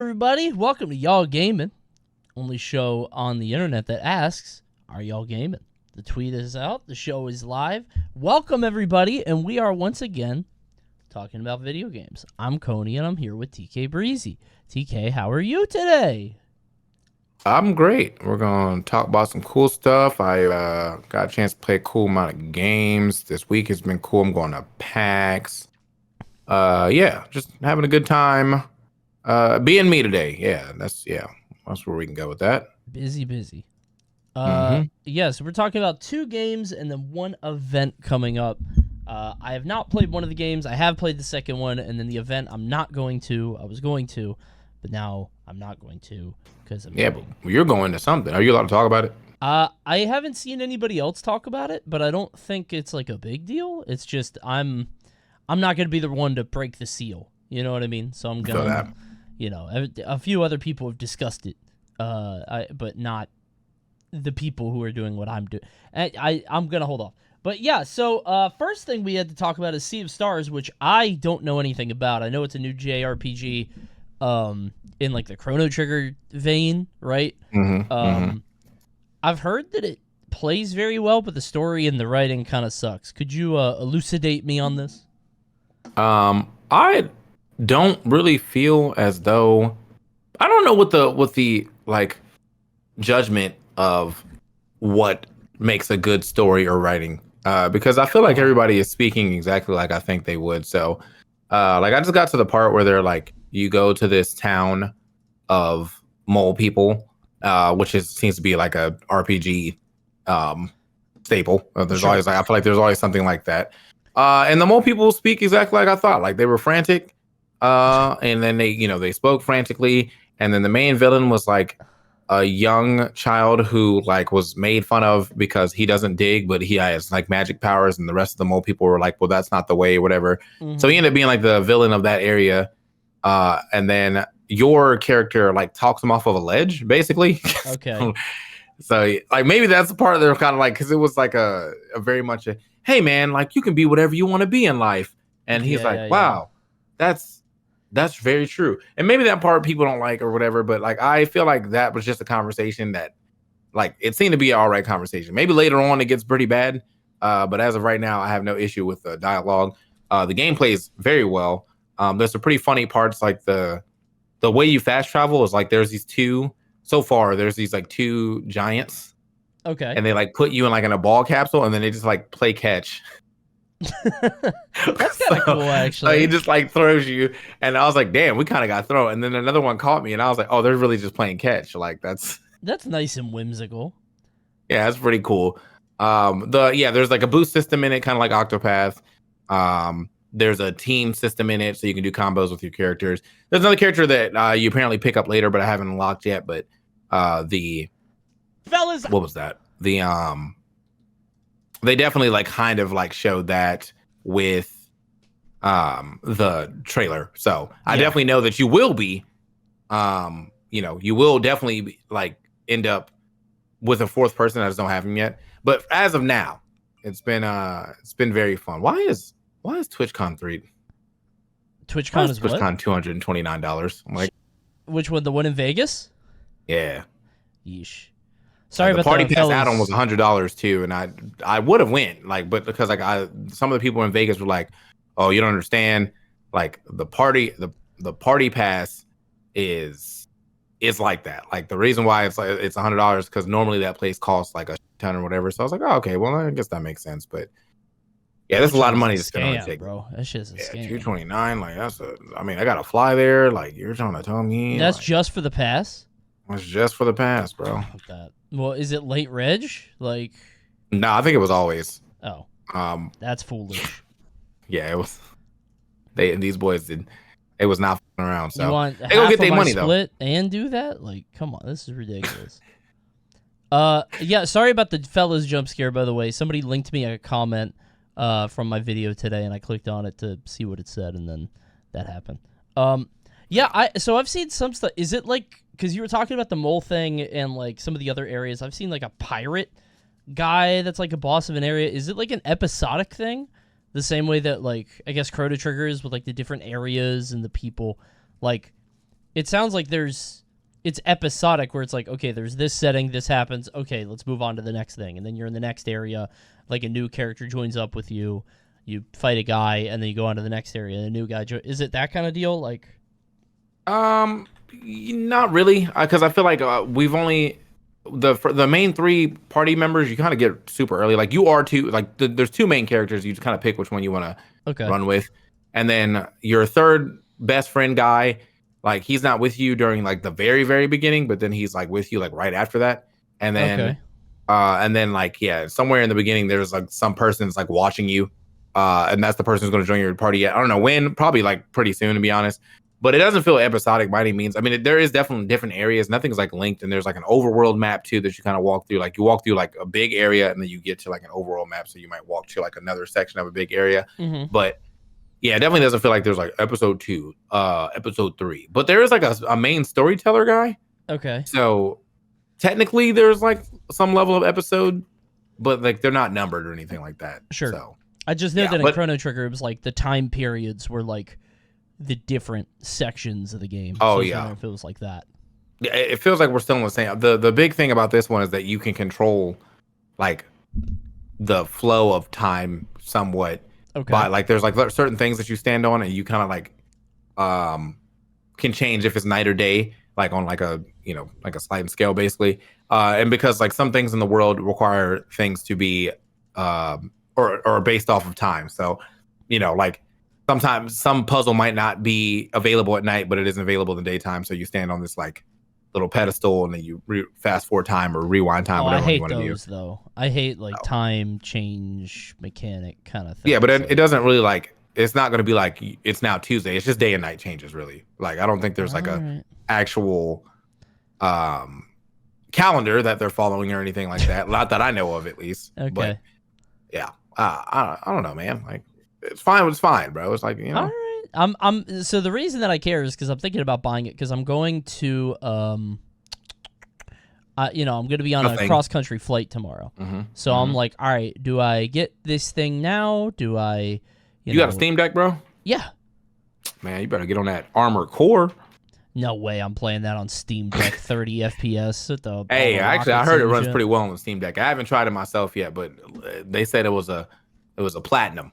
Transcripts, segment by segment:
Everybody, welcome to Y'all Gaming, only show on the internet that asks, are y'all gaming? The tweet is out, the show is live. Welcome everybody, and we are once again talking about video games. I'm Coney, and I'm here with TKbreezy. TK, how are you today? I'm great. We're going to talk about some cool stuff. I got a chance to play a cool amount of games. This week has been cool. I'm going to PAX. Yeah, just having a good time. Being me today. That's where we can go with that. Busy. Mm-hmm. Yeah, so we're talking about 2 games and then 1 event coming up. I have not played one of the games. I have played the second one, and then the event I'm not going to. I was going to, but now I'm not going to because I'm but you're going to something. Are you allowed to talk about it? I haven't seen anybody else talk about it, but I don't think it's like a big deal. It's just I'm not going to be the one to break the seal. You know what I mean? So I'm going to, a few other people have discussed it, but not the people who are doing what I'm doing. I'm going to hold off. But yeah, so first thing we had to talk about is Sea of Stars, which I don't know anything about. I know it's a new JRPG in like the Chrono Trigger vein, right? I've heard that it plays very well, but the story and the writing kind of sucks. Could you elucidate me on this? I don't really feel as though I don't know what the like judgment of what makes a good story or writing. Because I feel like everybody is speaking exactly like I think they would. So, like I just got to the part where they're like, you go to this town of mole people, which seems to be like a RPG staple. There's always I feel like there's always something like that. And the mole people speak exactly like I thought. Like they were frantic, and then they spoke frantically, and then the main villain was like a young child who like was made fun of because he doesn't dig, but he has like magic powers, and the rest of the mole people were like, well, that's not the way, whatever. So he ended up being like the villain of that area. And then your character like talks him off of a ledge, basically. Okay. So like maybe that's the part they're kind of like, because it was like a very much a, hey man, like you can be whatever you want to be in life. And he's wow, that's very true. And maybe that part people don't like or whatever, but like I feel like that was just a conversation that like it seemed to be an all right conversation. Maybe later on it gets pretty bad. But as of right now, I have no issue with the dialogue. The game plays very well. There's some pretty funny parts, like the way you fast travel is like there's these two like 2 giants. Okay. And they like put you in like in a ball capsule, and then they just like play catch. That's kind of cool, actually. So he just like throws you, and I was like, damn, we kind of got thrown. And then another one caught me, and I was like, oh, they're really just playing catch. Like that's nice and whimsical. Yeah, that's pretty cool. There's like a boost system in it, kind of like Octopath. There's a team system in it, so you can do combos with your characters. There's another character that you apparently pick up later, but I haven't unlocked yet. But fellas, what was that? They definitely like kind of like showed that with the trailer. So I definitely know that you will be, you will definitely be, like end up with a 4th person. I just don't have him yet. But as of now, it's been very fun. Why is TwitchCon 3? TwitchCon is TwitchCon $229. I'm like, which one? The one in Vegas? Yeah. Yeesh. Sorry the about party that. pass add-on was $100 too, and I would have went, like, but because like some of the people in Vegas were like, oh, you don't understand, like the party pass is like that. Like the reason why it's $100 because normally that place costs like a ton or whatever. So I was like, oh, okay, well I guess that makes sense. But yeah, that's a lot of money to spend on a ticket, bro. That shit's a scam. $229, like I gotta fly there. Like you're trying to tell me that's like, just for the pass? It's just for the pass, bro. Well, is it late reg? Like, no, I think it was always. Oh, that's foolish. Yeah, it was. These boys did. It was not around. So you want they go get their money split though, and do that? Like, come on, this is ridiculous. Yeah. Sorry about the fellas jump scare. By the way, somebody linked me a comment from my video today, and I clicked on it to see what it said, and then that happened. Yeah. So I've seen some stuff. Is it like? Because you were talking about the mole thing and like some of the other areas. I've seen like a pirate guy that's like a boss of an area. Is it like an episodic thing? The same way that like I guess Chrono Trigger is with like the different areas and the people. Like it sounds like it's episodic where it's like, okay, there's this setting, this happens, okay, let's move on to the next thing, and then you're in the next area, like a new character joins up with you, you fight a guy, and then you go on to the next area, and a new guy is it that kind of deal? Like, not really, because I feel like we've only the main 3 party members. You kind of get super early. Like you are two. Like there's 2 main characters. You just kind of pick which one you want to run with, and then your third best friend guy. Like he's not with you during like the very very beginning, but then he's like with you like right after that, and then like somewhere in the beginning there's like some person's like watching you, and that's the person who's going to join your party. I don't know when, probably like pretty soon to be honest. But it doesn't feel episodic by any means. I mean, there is definitely different areas. Nothing's like linked, and there's like an overworld map too that you kind of walk through. Like you walk through like a big area, and then you get to like an overworld map. So you might walk to like another section of a big area. Mm-hmm. But yeah, it definitely doesn't feel like there's like episode 2, episode 3. But there is like a main storyteller guy. Okay. So technically, there's like some level of episode, but like they're not numbered or anything like that. Sure. So I just know that in Chrono Trigger, it was like the time periods were like the different sections of the game. Oh, so yeah. If it was like that. Yeah, it feels like we're still in the same. The big thing about this one is that you can control like the flow of time somewhat. Okay. By like there's like certain things that you stand on, and you kind of like can change if it's night or day, like on like a like a sliding scale basically. And because like some things in the world require things to be or based off of time. So like sometimes some puzzle might not be available at night, but it isn't available in the daytime. So you stand on this like little pedestal, and then you fast forward time or rewind time. Whatever you want to do. I hate those though. I hate like time change mechanic kind of thing. Yeah, but it doesn't really like. It's not going to be like it's now Tuesday. It's just day and night changes really. Like I don't think there's like a actual calendar that they're following or anything like that. Not that I know of, at least. Okay. But yeah, I don't know, man. Like it's fine. It's fine, bro. It's like All right. So the reason that I care is because I'm thinking about buying it because I'm going to I'm going to be on a cross country flight tomorrow. Mm-hmm. So I'm like, all right, do I get this thing now? Do I? You got a Steam Deck, bro? Yeah. Man, you better get on that Armored Core. No way, I'm playing that on Steam Deck 30 FPS. At the hey, actually, I heard it runs pretty well on the Steam Deck. I haven't tried it myself yet, but they said it was a platinum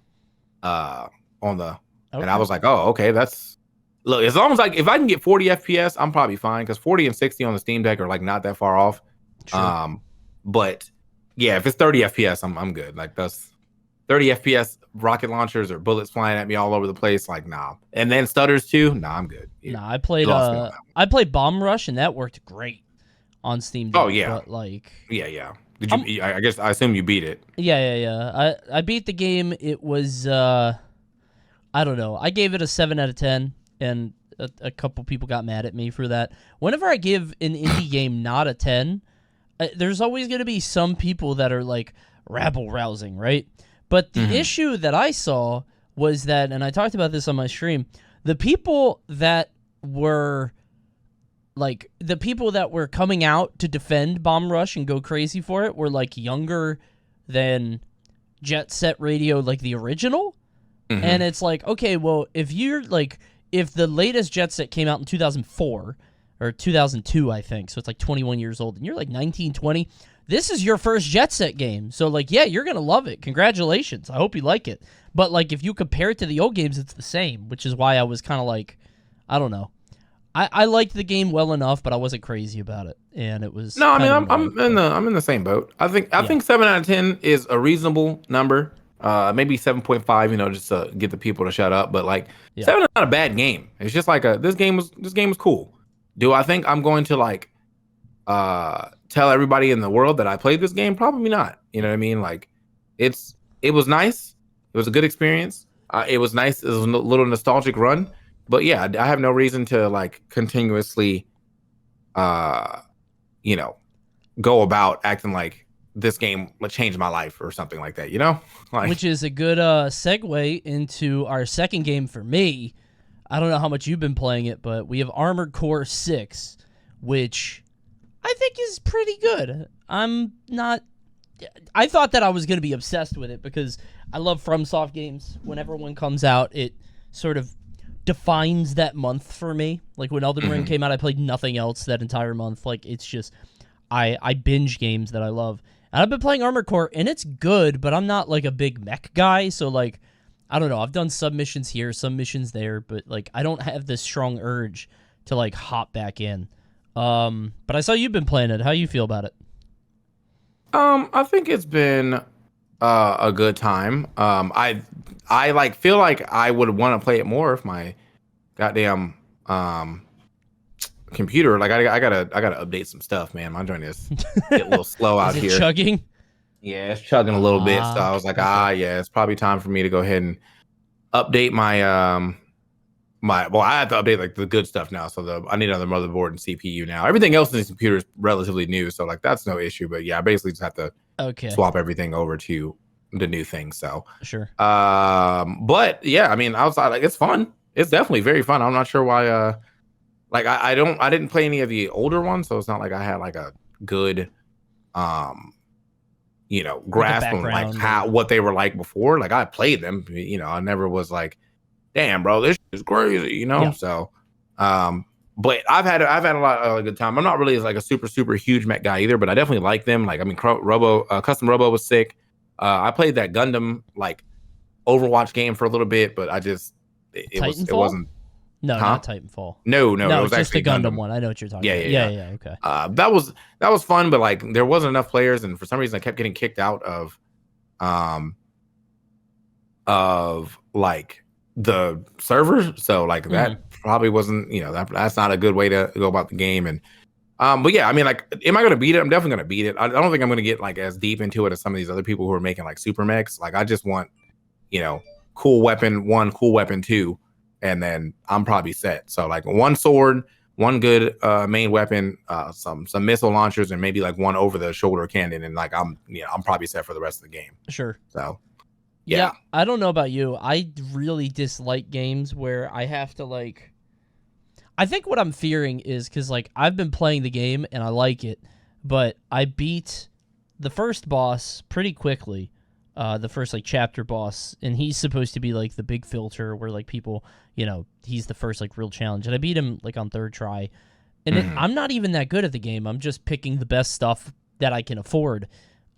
on the. Okay. And I was like, oh, okay, that's look. As long as if I can get 40 FPS, I'm probably fine because 40 and 60 on the Steam Deck are like not that far off. True. But yeah, if it's 30 FPS, I'm good. Like that's 30 FPS rocket launchers or bullets flying at me all over the place. Like nah, and then stutters too. Nah, I'm good. Nah, I played Bomb Rush and that worked great on Steam Deck. Oh yeah, but like yeah. Did you? I assume you beat it. Yeah. I beat the game. It was I don't know. I gave it a 7 out of 10, and a couple people got mad at me for that. Whenever I give an indie game not a 10, there's always going to be some people that are like rabble-rousing, right? But the issue that I saw was that, and I talked about this on my stream, the people that were coming out to defend Bomb Rush and go crazy for it were like younger than Jet Set Radio, like the original. Mm-hmm. And it's like, okay, well, if the latest Jet Set came out in 2004 or 2002, I think, so it's like 21 years old, and you're like 19, 20, this is your first Jet Set game. So, like, yeah, you're going to love it. Congratulations. I hope you like it. But, like, if you compare it to the old games, it's the same, which is why I was kind of like, I don't know. I liked the game well enough, but I wasn't crazy about it, and it was. No, I mean, I'm in the same boat. I think 7 out of 10 is a reasonable number. Maybe 7.5, just to get the people to shut up. But like 7 is not a bad game. It's just like this game was cool. Do I think I'm going to like tell everybody in the world that I played this game? Probably not. You know what I mean? Like it was nice. It was a good experience. It was nice. It was a little nostalgic run. But yeah, I have no reason to like continuously go about acting like this game would change my life or something like that, Like, which is a good segue into our second game for me. I don't know how much you've been playing it, but we have Armored Core 6, which I think is pretty good. I thought that I was going to be obsessed with it because I love FromSoft games. Whenever one comes out, it sort of defines that month for me. Like when Elden Ring came out, I played nothing else that entire month. Like it's just I binge games that I love. And I've been playing Armored Core, and it's good, but I'm not like a big mech guy, so like I don't know. I've done some missions here, some missions there, but like I don't have this strong urge to like hop back in. But I saw you've been playing it. How you feel about it? I think it's been a good time. I like feel like I would want to play it more if my goddamn computer, like I gotta update some stuff, man. My joint is get a little slow out Is it here. chugging? Yeah, it's chugging a little bit. So I was like, yeah, it's probably time for me to go ahead and update my well, I have to update like the good stuff now. So I need another motherboard and CPU now. Everything else in this computer is relatively new, so like that's no issue. But yeah, I basically just have to swap everything over to the new thing. So sure. But yeah, I mean, outside, like it's fun. It's definitely very fun. I'm not sure why. Like I didn't play any of the older ones, so it's not like I had like a good grasp on like what they were like before. Like I played them, I never was like, damn, bro, this is crazy, Yeah. So but I've had a lot of good time. I'm not really like a super huge mech guy either, but I definitely like them. Like I mean, Custom Robo was sick. I played that Gundam like Overwatch game for a little bit, but it wasn't. No, not Titanfall. No, it was just actually the Gundam one. I know what you're talking about. Yeah. Okay. That was fun, but like there wasn't enough players, and for some reason I kept getting kicked out of like the server. So like that probably wasn't, that's not a good way to go about the game. And but yeah, I mean, like, am I gonna beat it? I'm definitely gonna beat it. I don't think I'm gonna get like as deep into it as some of these other people who are making like super mechs. Like I just want, cool weapon 1, cool weapon 2. And then I'm probably set. So like one sword, one good main weapon, some missile launchers, and maybe like one over the shoulder cannon, and like I'm probably set for the rest of the game. Sure. So yeah, I don't know about you. I really dislike games where I have to like. I think what I'm fearing is because like I've been playing the game and I like it, but I beat the first boss pretty quickly. The first like chapter boss, and he's supposed to be like the big filter where like people, he's the first like real challenge, and I beat him like on third try, and I'm not even that good at the game. I'm just picking the best stuff that I can afford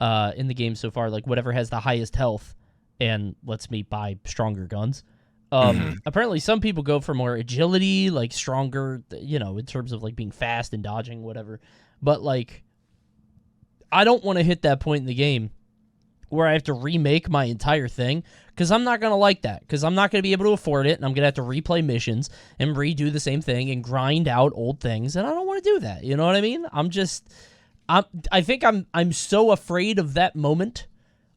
in the game so far, like whatever has the highest health and lets me buy stronger guns. Apparently some people go for more agility, like stronger, in terms of like being fast and dodging, whatever. But like I don't want to hit that point in the game where I have to remake my entire thing, because I'm not going to like that, because I'm not going to be able to afford it, and I'm going to have to replay missions and redo the same thing and grind out old things, and I don't want to do that. You know what I mean? I think I'm so afraid of that moment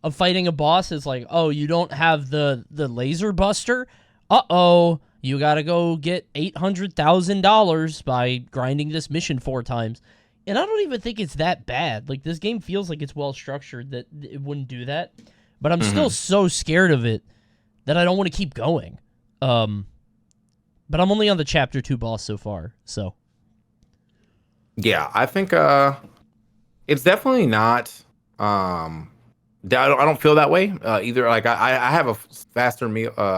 of fighting a boss. It's like, oh, you don't have the laser buster? Uh-oh, you got to go get $800,000 by grinding this mission 4 times. And I don't even think it's that bad. Like, this game feels like it's well-structured that it wouldn't do that. But I'm still so scared of it that I don't want to keep going. But I'm only on the Chapter 2 boss so far, so. Yeah, I think it's definitely not... I don't feel that way either. Like, I have a faster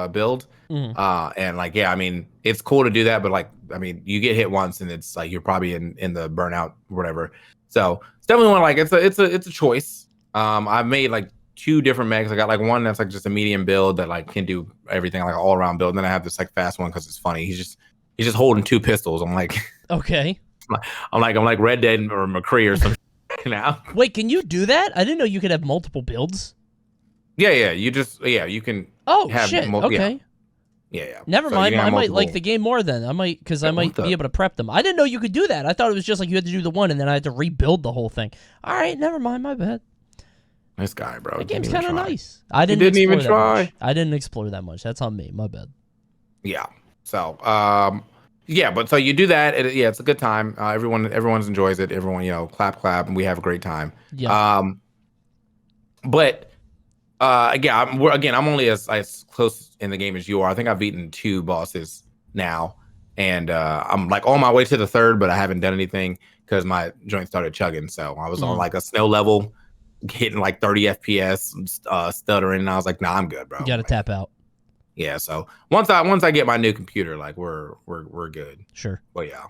build. And like, yeah, I mean, it's cool to do that, but like, I mean, you get hit once and it's like you're probably in the burnout or whatever. So it's definitely one, like it's a choice. I've made like 2 different mechs. I got like one that's like just a medium build that like can do everything, like an all around build. And then I have this like fast one because it's funny. He's just holding 2 pistols. I'm like, okay. I'm like Red Dead or McCree or something now. Wait, can you do that? I didn't know you could have multiple builds. Yeah. You can. Oh shit. Okay. Yeah. Never mind. I might like the game more then. I might be able to prep them. I didn't know you could do that. I thought it was just like you had to do the one and then I had to rebuild the whole thing. All right, never mind. My bad. Nice guy, bro. The game's kind of nice. I didn't even try. I didn't explore that much. That's on me. My bad. Yeah. So, yeah, but so you do that. It's a good time. Everyone enjoys it. Everyone, clap, and we have a great time. Yeah. But again, I'm only as close in the game as you are. I think I've beaten 2 bosses now, and I'm like on my way to the 3rd, but I haven't done anything because my joint started chugging. So I was on like a snow level, hitting like 30 FPS, stuttering, and I was like, nah, I'm good, bro. You got to tap out. Yeah, so once I get my new computer, like we're good. Sure. Well, yeah.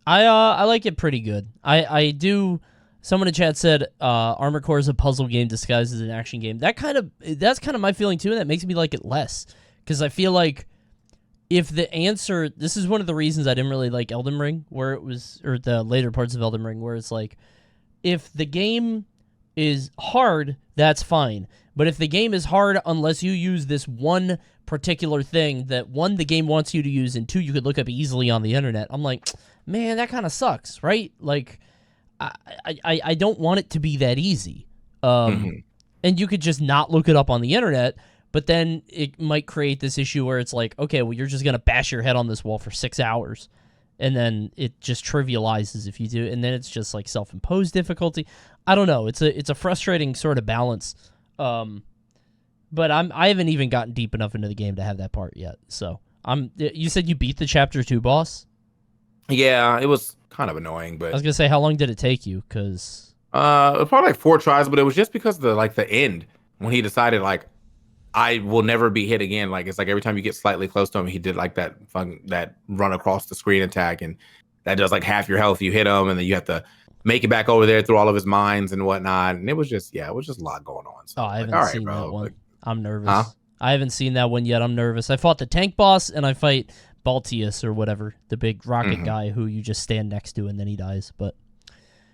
I like it pretty good. I do. Someone in chat said Armored Core is a puzzle game disguised as an action game. That's kind of my feeling too, and that makes me like it less because I feel like if the answer, this is one of the reasons I didn't really like Elden Ring, where it was, or the later parts of Elden Ring, where it's like, if the game is hard, that's fine. But if the game is hard, unless you use this one particular thing that, one, the game wants you to use, and two, you could look up easily on the internet, I'm like, man, that kind of sucks, right? Like, I don't want it to be that easy. And you could just not look it up on the internet, but then it might create this issue where it's like, okay, well, you're just going to bash your head on this wall for 6 hours. And then it just trivializes if you do, and then it's just like self-imposed difficulty. I don't know. It's a frustrating sort of balance. But I haven't even gotten deep enough into the game to have that part yet. So you said you beat the chapter 2 boss? Yeah, it was kind of annoying, but I was gonna say, how long did it take you? Because it was probably like 4 tries, but it was just because the end when he decided like I will never be hit again. Like it's like every time you get slightly close to him, he did like that run across the screen attack, and that does like half your health. You hit him, and then you have to make it back over there through all of his mines and whatnot. And it was just a lot going on. So I haven't seen that one. Like, I'm nervous. Huh? I haven't seen that one yet. I'm nervous. I fought the tank boss, and I fight Baltius or whatever, the big rocket guy who you just stand next to and then he dies. But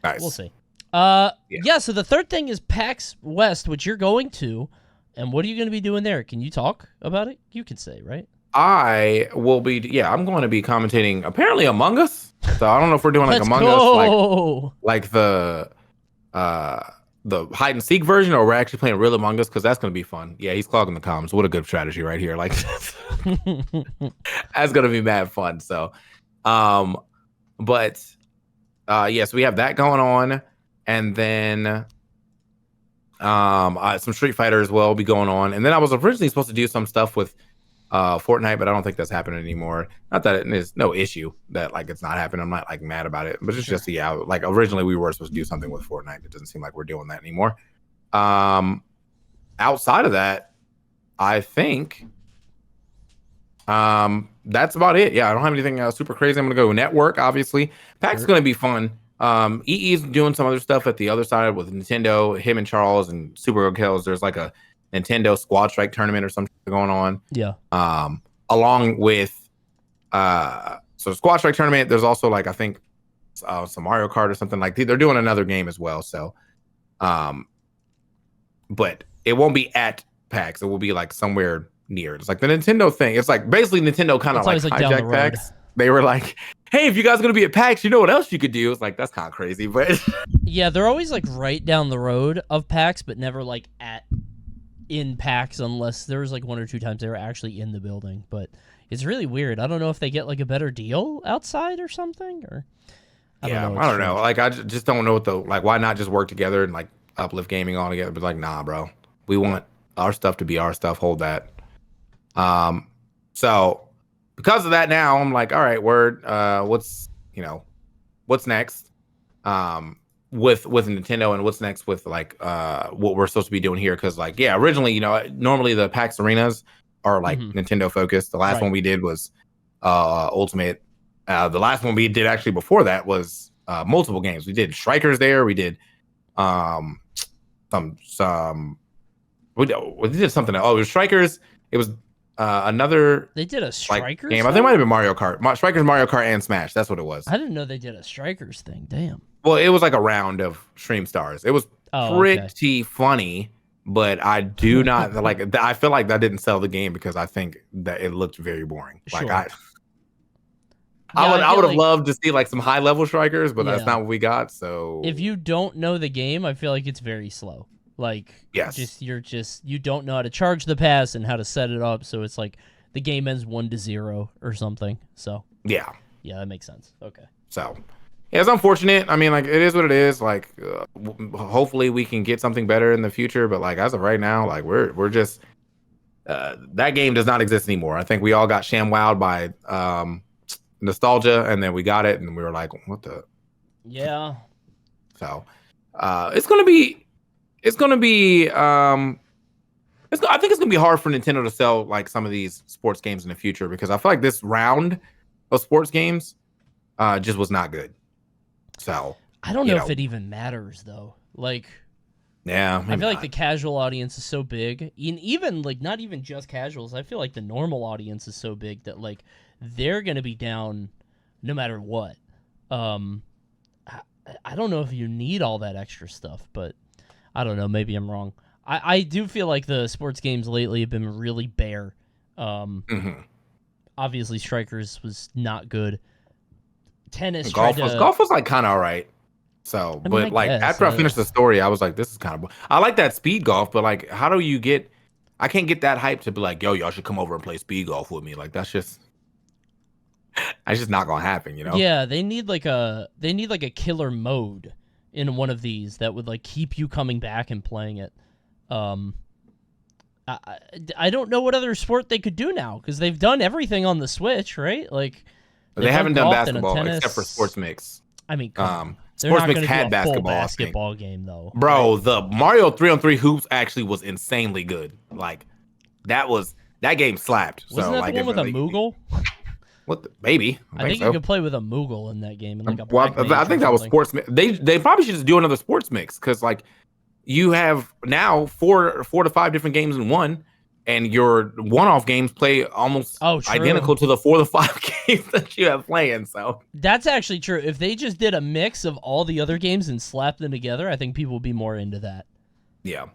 nice. We'll see. Yeah. So the third thing is PAX West, which you're going to. And what are you going to be doing there? Can you talk about it? You can say, right? I will be. Yeah, I'm going to be commentating. Apparently, Among Us. So I don't know if we're doing like Among Us, like the hide and seek version, or we're actually playing real Among Us, because that's going to be fun. Yeah, he's clogging the comms. What a good strategy right here. Like that's going to be mad fun. So, but yes, we have that going on, and then some Street Fighter as well will be going on. And then I was originally supposed to do some stuff with Fortnite, but I don't think that's happening anymore. Not that it's no issue that like it's not happening. I'm not like mad about it, but it's just like originally we were supposed to do something with Fortnite. It doesn't seem like we're doing that anymore. Outside of that, I think that's about it. Yeah, I don't have anything super crazy. I'm gonna go network, obviously. PAX is gonna be fun. EE's doing some other stuff at the other side with Nintendo, him and Charles and Super Kills. There's like a Nintendo Squad Strike tournament or something going on. Yeah. Along with so Squad Strike tournament, there's also like I think some Mario Kart or something. Like they're doing another game as well. So but it won't be at PAX. It will be like somewhere near. It's like the Nintendo thing. It's like basically Nintendo kind of like hijacked PAX. They were like, hey, if you guys are going to be at PAX, you know what else you could do? It's like, that's kind of crazy, but yeah, they're always like right down the road of PAX, but never like in PAX, unless there was like 1 or 2 times they were actually in the building. But it's really weird. I don't know if they get like a better deal outside or something, or I don't know. Like, I just don't know why not just work together and like uplift gaming all together? But like, nah, bro, we want our stuff to be our stuff. Hold that. So because of that, now I'm like, all right, what's next? With Nintendo, and what's next with like what we're supposed to be doing here? Because like, yeah, originally, normally the PAX arenas are like Nintendo focused. The last one we did was Ultimate. The last one we did actually before that was multiple games. We did Strikers there. We did we did something else. Oh, it was Strikers. It was another. They did a Strikers game. I think it might have been Mario Kart. Strikers, Mario Kart, and Smash. That's what it was. I didn't know they did a Strikers thing. Damn. Well, it was like a round of Stream Stars. It was pretty funny, but I do not like. I feel like that didn't sell the game because I think that it looked very boring. Like I would have loved to see like some high level Strikers, but that's not what we got. So if you don't know the game, I feel like it's very slow. Like, you don't know how to charge the pass and how to set it up, so it's like the game ends 1-0 or something. So yeah, that makes sense. Okay. So yeah, it's unfortunate. I mean, like, it is what it is. Like, hopefully we can get something better in the future. But like as of right now, like we're just that game does not exist anymore. I think we all got ShamWowed by nostalgia, and then we got it, and we were like, what the? Yeah. So it's gonna be I think it's gonna be hard for Nintendo to sell like some of these sports games in the future because I feel like this round of sports games just was not good. So I don't know if it even matters though. Like, yeah, I feel like the casual audience is so big, and even like not even just casuals. I feel like the normal audience is so big that like they're gonna be down no matter what. I don't know if you need all that extra stuff, but I don't know. Maybe I'm wrong. I do feel like the sports games lately have been really bare. Obviously, Strikers was not good. Tennis, golf was like kind of all right. So, I mean, but like after I finished the story, I was like, this is kind of. I like that speed golf, but like, how do you get? I can't get that hype to be like, yo, y'all should come over and play speed golf with me. Like that's just not gonna happen, you know? Yeah, they need like a killer mode in one of these that would like keep you coming back and playing it. I don't know what other sport they could do now because they've done everything on the Switch, right? Like they haven't done basketball except for Sports Mix. I mean, Sports Mix had basketball game though. Bro, right? The Mario 3-on-3 hoops actually was insanely good. Like that game slapped. Wasn't that the one with a Moogle? Maybe. I think so. You could play with a Moogle in that game. And like I think that was Sports Mix. They probably should just do another Sports Mix because like you have now four to five different games in one, and your one-off games play almost identical to the 4 to 5 games that you have playing. So that's actually true. If they just did a mix of all the other games and slapped them together, I think people would be more into that. Yeah.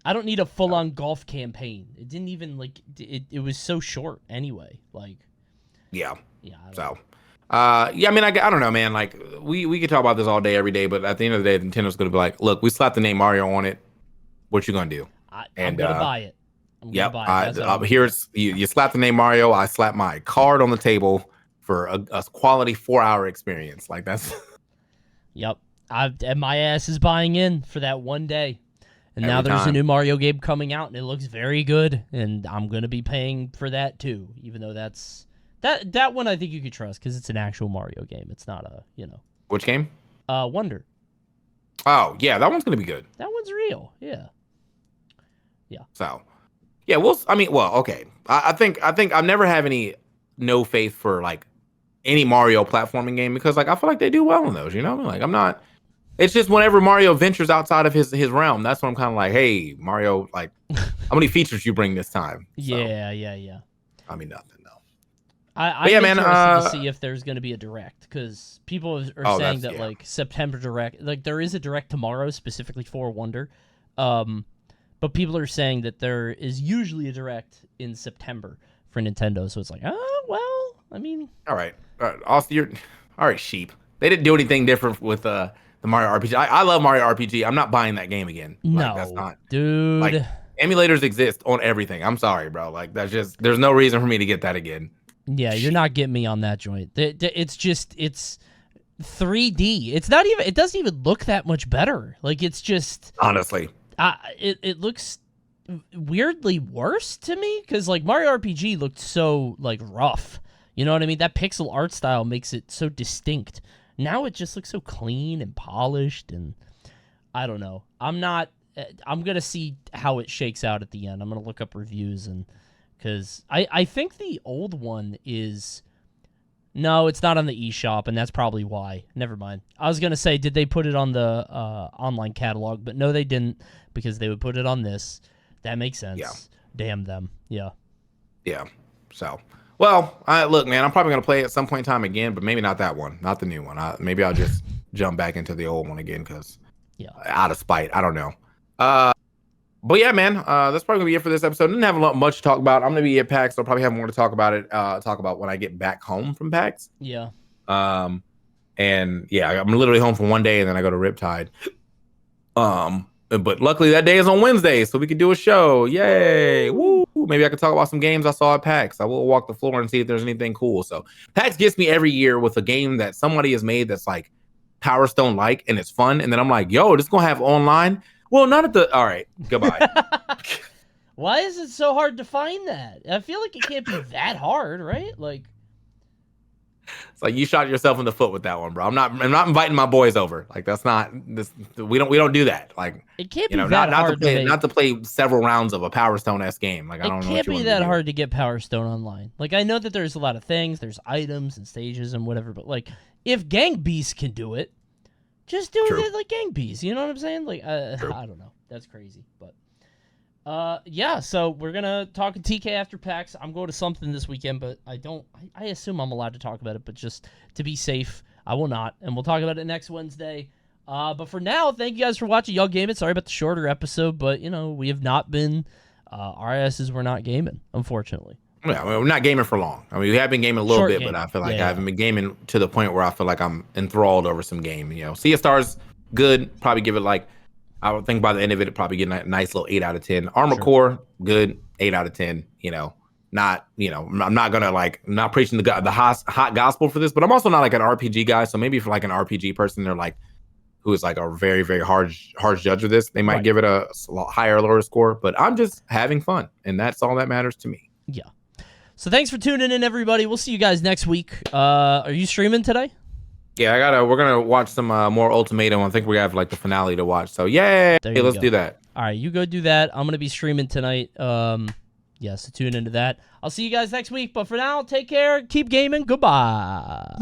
I don't need a full-on golf campaign. It didn't even like it was so short anyway. Like. Yeah. So. I mean, I don't know, man. Like, we could talk about this all day, every day, but at the end of the day, Nintendo's going to be like, look, we slapped the name Mario on it. What you going to do? I'm going to buy it. Here's, you slap the name Mario, I slap my card on the table for a quality 4-hour experience. Like, that's... Yep. And my ass is buying in for that one day. And now there's a new Mario game coming out, and it looks very good, and I'm going to be paying for that, too, even though that's... That one I think you could trust because it's an actual Mario game. It's not a, Which game? Wonder. Oh, yeah, that one's going to be good. That one's real, yeah. So, yeah, okay. I think I've never had no faith for, like, any Mario platforming game because, like, I feel like they do well in those, you know? Like, I'm not... It's just whenever Mario ventures outside of his realm, that's when I'm kind of like, hey, Mario, like, how many features you bring this time? So, yeah. I mean, nothing. I'm interested to see if there's going to be a direct because people are saying that like September direct, like there is a direct tomorrow specifically for Wonder, but people are saying that there is usually a direct in September for Nintendo. So it's like, I mean, all right. Also, you're all right. Sheep. They didn't do anything different with the Mario RPG. I love Mario RPG. I'm not buying that game again. No, that's not, dude. Like, emulators exist on everything. I'm sorry, bro. Like that's just there's no reason for me to get that again. Yeah, you're not getting me on that joint. It's 3D. It's not even. It doesn't even look that much better. Like it's just honestly, it looks weirdly worse to me because like Mario RPG looked so like rough. You know what I mean? That pixel art style makes it so distinct. Now it just looks so clean and polished, and I don't know. I'm gonna see how it shakes out at the end. I'm gonna look up reviews and. Because I think the old one is... No, it's not on the eShop, and that's probably why. Never mind. I was going to say, did they put it on the online catalog? But no, they didn't, because they would put it on this. That makes sense. Yeah. Damn them. Yeah. Yeah. So, well, look, man, I'm probably going to play it at some point in time again, but maybe not that one. Not the new one. Maybe I'll just jump back into the old one again, because out of spite. I don't know. But yeah, man, that's probably gonna be it for this episode. Didn't have much to talk about. I'm gonna be at PAX, so I'll probably have more to talk about it. Talk about when I get back home from PAX. Yeah. And yeah, I'm literally home for one day, and then I go to Riptide. But luckily that day is on Wednesday, so we could do a show. Yay! Woo! Maybe I could talk about some games I saw at PAX. I will walk the floor and see if there's anything cool. So PAX gets me every year with a game that somebody has made that's like Power Stone like, and it's fun. And then I'm like, yo, this is gonna have online. Well, not at the... All right, goodbye. Why is it so hard to find that? I feel like it can't be that hard, right? Like... It's like you shot yourself in the foot with that one, bro. I'm not inviting my boys over. Like that's not this. We don't do that. Like it can't be you know, that not hard to play to make. not to play several rounds of a Power Stone-esque game. Like I don't It know what can't you be want that to do. hard to get Power Stone online. Like I know that there's a lot of things, there's items and stages and whatever, but like if Gang Beasts can do it, just do it like Gang Beasts. You know what I'm saying? Like I don't know. That's crazy, but. Yeah, so we're gonna talk to TK after PAX. I'm going to something this weekend, but I assume I'm allowed to talk about it, but just to be safe, I will not, and we'll talk about it next Wednesday. But for now, thank you guys for watching Y'all Gaming. Sorry about the shorter episode, but you know, we have not been our asses were not gaming, unfortunately. Yeah, I mean, we're not gaming for long. I mean, we have been gaming a little bit, but I feel like I haven't been gaming to the point where I feel like I'm enthralled over some game. You know, Sea of Stars, good. Probably give it like, I would think by the end of it, it'd probably get a nice little 8 out of 10. Armor Core, good, 8 out of 10. You know, not, you know, I'm not gonna like, I'm not preaching the hot gospel for this, but I'm also not like an RPG guy. So maybe for like an RPG person, they're like, who is like a very, very harsh judge of this, they might give it a higher or lower score. But I'm just having fun, and that's all that matters to me. Yeah. So thanks for tuning in, everybody. We'll see you guys next week. Are you streaming today? Yeah, we're gonna watch some more Ultimatum. I think we have like the finale to watch. So yeah, hey, let's do that. All right, you go do that. I'm gonna be streaming tonight. Yeah, so tune into that. I'll see you guys next week. But for now, take care. Keep gaming. Goodbye.